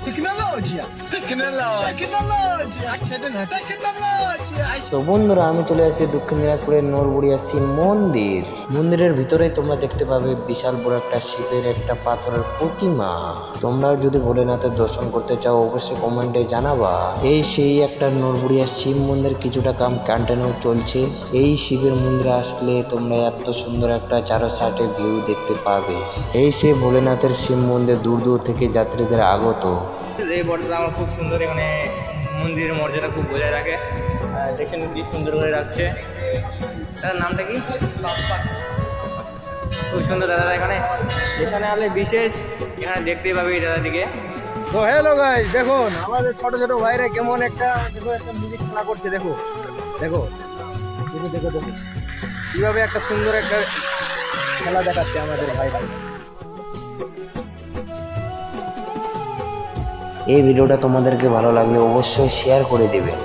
Tecnologia. Tecnologia. Tecnologia. তো বন্ধুরা, আমি চলে আসছি দক্ষিণ দিনাজপুরের নরবুড়িয়া শিব মন্দির। মন্দিরের ভিতরে তোমরা দেখতে পাবে বিশাল বড় একটা শিবের একটা পাথরের প্রতিমা। তোমরা যদি ভোলেনাথের দর্শন করতে চাও অবশ্যই কমেন্টে জানাবা। এই সেই একটা নরবুড়িয়া শিব মন্দির, কিছুটা কাম কন্টিনিউ চলছে। এই শিবের মন্দিরে আসলে তোমরা এত সুন্দর একটা চারো সাইডে ভিউ দেখতে পাবে। এই সেই ভোলেনাথের শিব মন্দির দূর দূর থেকে যাত্রীদের আগত। এই বটটা আমার খুব সুন্দর, এখানে মন্দিরের মর্যাদা খুব বজায় রাখে। দেখছেন কি সুন্দর করে রাখছে। তার নামটা কি? খুব সুন্দর দাদা। এখানে আলে বিশেষ এখানে দেখতেই পাবে এই দাদাদিকে। তো হ্যালো গাইস, দেখুন আমাদের ছোট ছোট ভাইরা কেমন একটা মিউজিক খেলা করছে। দেখো দেখো দেখো দেখো দেখো কীভাবে একটা সুন্দর একটা খেলা দেখাচ্ছে আমাদের ভাইরা। এই ভিডিওটা তোমাদেরকে ভালো লাগলে অবশ্যই শেয়ার করে দেবেন।